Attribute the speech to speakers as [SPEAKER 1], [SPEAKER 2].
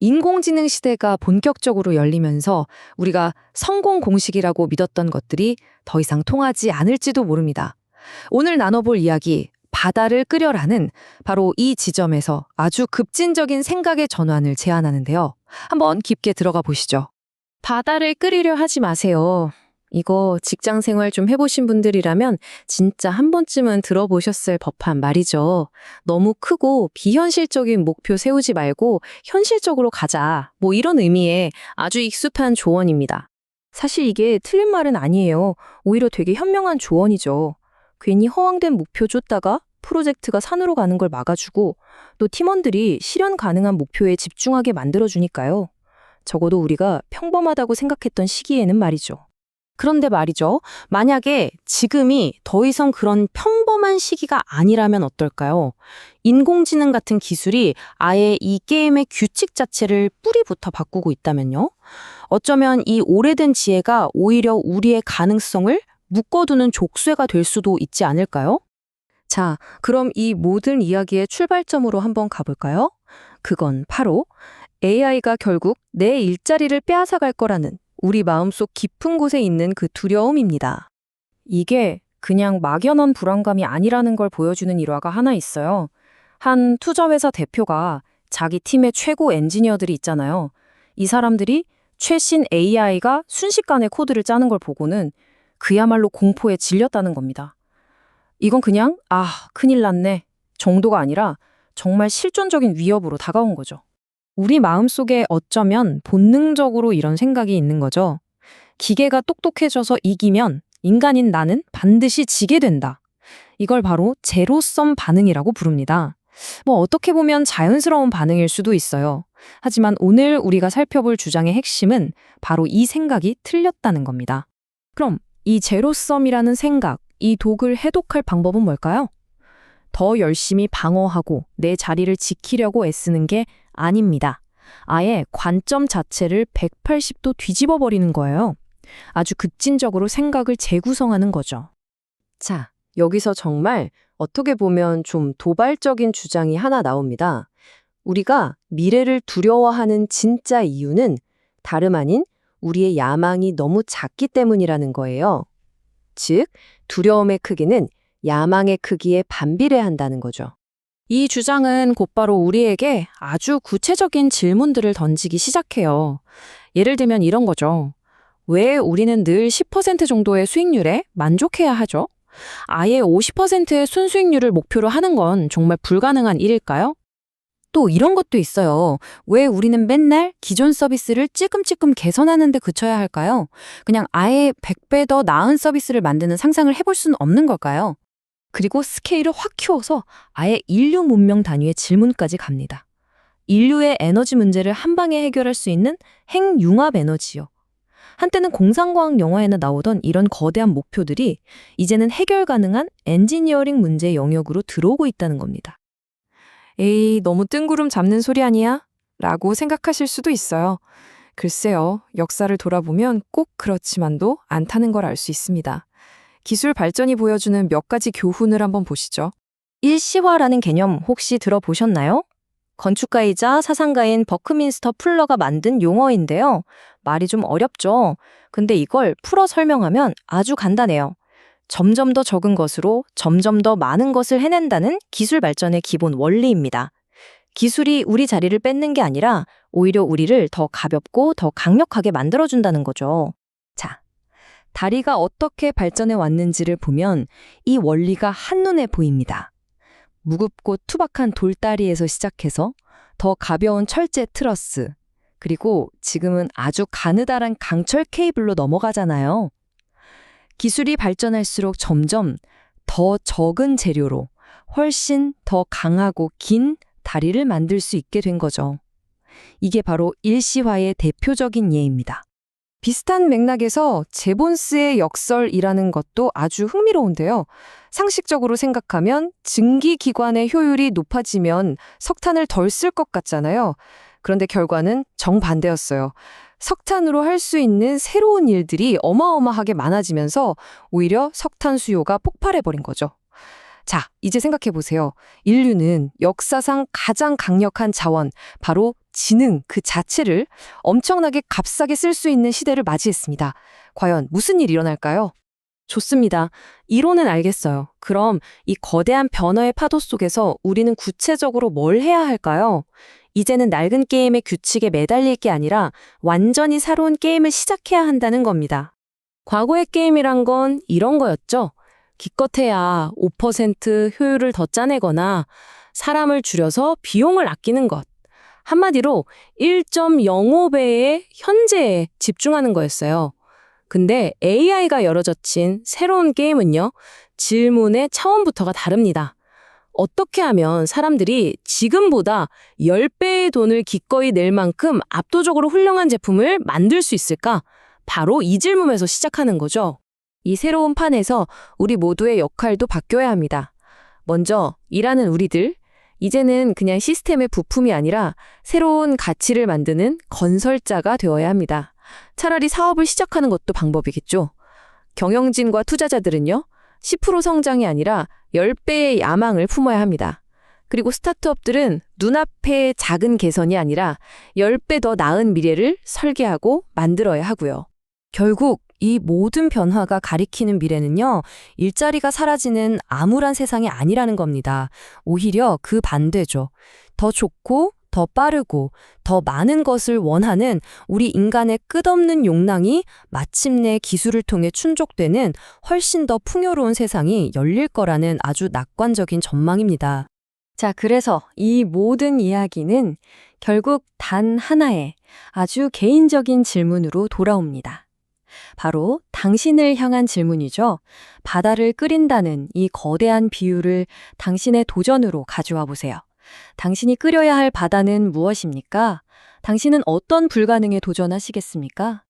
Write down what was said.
[SPEAKER 1] 인공지능 시대가 본격적으로 열리면서 우리가 성공 공식이라고 믿었던 것들이 더 이상 통하지 않을지도 모릅니다. 오늘 나눠볼 이야기, 바다를 끓여라는 바로 이 지점에서 아주 급진적인 생각의 전환을 제안하는데요. 한번 깊게 들어가 보시죠. 바다를 끓이려 하지 마세요. 이거 직장 생활 좀 해보신 분들이라면 진짜 한 번쯤은 들어보셨을 법한 말이죠. 너무 크고 비현실적인 목표 세우지 말고 현실적으로 가자. 뭐 이런 의미의 아주 익숙한 조언입니다. 사실 이게 틀린 말은 아니에요. 오히려 되게 현명한 조언이죠. 괜히 허황된 목표 줬다가 프로젝트가 산으로 가는 걸 막아주고 또 팀원들이 실현 가능한 목표에 집중하게 만들어주니까요. 적어도 우리가 평범하다고 생각했던 시기에는 말이죠. 그런데 말이죠. 만약에 지금이 더 이상 그런 평범한 시기가 아니라면 어떨까요? 인공지능 같은 기술이 아예 이 게임의 규칙 자체를 뿌리부터 바꾸고 있다면요? 어쩌면 이 오래된 지혜가 오히려 우리의 가능성을 묶어두는 족쇄가 될 수도 있지 않을까요? 자, 그럼 이 모든 이야기의 출발점으로 한번 가볼까요? 그건 바로 AI가 결국 내 일자리를 빼앗아갈 거라는 우리 마음속 깊은 곳에 있는 그 두려움입니다. 이게 그냥 막연한 불안감이 아니라는 걸 보여주는 일화가 하나 있어요. 한 투자회사 대표가 자기 팀의 최고 엔지니어들이 있잖아요. 이 사람들이 최신 AI가 순식간에 코드를 짜는 걸 보고는 그야말로 공포에 질렸다는 겁니다. 이건 그냥 큰일 났네 정도가 아니라 정말 실존적인 위협으로 다가온 거죠. 우리 마음속에 어쩌면 본능적으로 이런 생각이 있는 거죠. 기계가 똑똑해져서 이기면 인간인 나는 반드시 지게 된다. 이걸 바로 제로섬 반응이라고 부릅니다. 어떻게 보면 자연스러운 반응일 수도 있어요. 하지만 오늘 우리가 살펴볼 주장의 핵심은 바로 이 생각이 틀렸다는 겁니다. 그럼 이 제로섬이라는 생각, 이 독을 해독할 방법은 뭘까요? 더 열심히 방어하고 내 자리를 지키려고 애쓰는 게 아닙니다. 아예 관점 자체를 180도 뒤집어 버리는 거예요. 아주 급진적으로 생각을 재구성하는 거죠. 자, 여기서 정말 어떻게 보면 좀 도발적인 주장이 하나 나옵니다. 우리가 미래를 두려워하는 진짜 이유는 다름 아닌 우리의 야망이 너무 작기 때문이라는 거예요. 즉, 두려움의 크기는 야망의 크기에 반비례한다는 거죠. 이 주장은 곧바로 우리에게 아주 구체적인 질문들을 던지기 시작해요. 예를 들면 이런 거죠. 왜 우리는 늘 10% 정도의 수익률에 만족해야 하죠? 아예 50%의 순수익률을 목표로 하는 건 정말 불가능한 일일까요? 또 이런 것도 있어요. 왜 우리는 맨날 기존 서비스를 찔끔찔끔 개선하는 데 그쳐야 할까요? 그냥 아예 100배 더 나은 서비스를 만드는 상상을 해볼 수는 없는 걸까요? 그리고 스케일을 확 키워서 아예 인류 문명 단위의 질문까지 갑니다. 인류의 에너지 문제를 한 방에 해결할 수 있는 핵융합 에너지요. 한때는 공상과학 영화에나 나오던 이런 거대한 목표들이 이제는 해결 가능한 엔지니어링 문제 영역으로 들어오고 있다는 겁니다. 에이, 너무 뜬구름 잡는 소리 아니야? 라고 생각하실 수도 있어요. 글쎄요, 역사를 돌아보면 꼭 그렇지만도 않다는 걸 알 수 있습니다. 기술 발전이 보여주는 몇 가지 교훈을 한번 보시죠. 일시화라는 개념 혹시 들어보셨나요? 건축가이자 사상가인 버크민스터 풀러가 만든 용어인데요. 말이 좀 어렵죠? 근데 이걸 풀어 설명하면 아주 간단해요. 점점 더 적은 것으로 점점 더 많은 것을 해낸다는 기술 발전의 기본 원리입니다. 기술이 우리 자리를 뺏는 게 아니라 오히려 우리를 더 가볍고 더 강력하게 만들어준다는 거죠. 자, 다리가 어떻게 발전해 왔는지를 보면 이 원리가 한눈에 보입니다. 무겁고 투박한 돌다리에서 시작해서 더 가벼운 철제 트러스, 그리고 지금은 아주 가느다란 강철 케이블로 넘어가잖아요. 기술이 발전할수록 점점 더 적은 재료로 훨씬 더 강하고 긴 다리를 만들 수 있게 된 거죠. 이게 바로 일시화의 대표적인 예입니다. 비슷한 맥락에서 제본스의 역설이라는 것도 아주 흥미로운데요. 상식적으로 생각하면 증기기관의 효율이 높아지면 석탄을 덜 쓸 것 같잖아요. 그런데 결과는 정반대였어요. 석탄으로 할 수 있는 새로운 일들이 어마어마하게 많아지면서 오히려 석탄 수요가 폭발해버린 거죠. 자, 이제 생각해 보세요. 인류는 역사상 가장 강력한 자원, 바로 지능 그 자체를 엄청나게 값싸게 쓸 수 있는 시대를 맞이했습니다. 과연 무슨 일이 일어날까요? 좋습니다. 이론은 알겠어요. 그럼 이 거대한 변화의 파도 속에서 우리는 구체적으로 뭘 해야 할까요? 이제는 낡은 게임의 규칙에 매달릴 게 아니라 완전히 새로운 게임을 시작해야 한다는 겁니다. 과거의 게임이란 건 이런 거였죠. 기껏해야 5% 효율을 더 짜내거나 사람을 줄여서 비용을 아끼는 것. 한마디로 1.05배의 현재에 집중하는 거였어요. 근데 AI가 열어젖힌 새로운 게임은요, 질문의 차원부터가 다릅니다. 어떻게 하면 사람들이 지금보다 10배의 돈을 기꺼이 낼 만큼 압도적으로 훌륭한 제품을 만들 수 있을까? 바로 이 질문에서 시작하는 거죠. 이 새로운 판에서 우리 모두의 역할도 바뀌어야 합니다. 먼저 일하는 우리들, 이제는 그냥 시스템의 부품이 아니라 새로운 가치를 만드는 건설자가 되어야 합니다. 차라리 사업을 시작하는 것도 방법이겠죠. 경영진과 투자자들은요, 10% 성장이 아니라 10배의 야망을 품어야 합니다. 그리고 스타트업들은 눈앞의 작은 개선이 아니라 10배 더 나은 미래를 설계하고 만들어야 하고요. 결국 이 모든 변화가 가리키는 미래는요, 일자리가 사라지는 암울한 세상이 아니라는 겁니다. 오히려 그 반대죠. 더 좋고 더 빠르고 더 많은 것을 원하는 우리 인간의 끝없는 욕망이 마침내 기술을 통해 충족되는 훨씬 더 풍요로운 세상이 열릴 거라는 아주 낙관적인 전망입니다. 자, 그래서 이 모든 이야기는 결국 단 하나의 아주 개인적인 질문으로 돌아옵니다. 바로 당신을 향한 질문이죠. 바다를 끓인다는 이 거대한 비유를 당신의 도전으로 가져와 보세요. 당신이 끓여야 할 바다는 무엇입니까? 당신은 어떤 불가능에 도전하시겠습니까?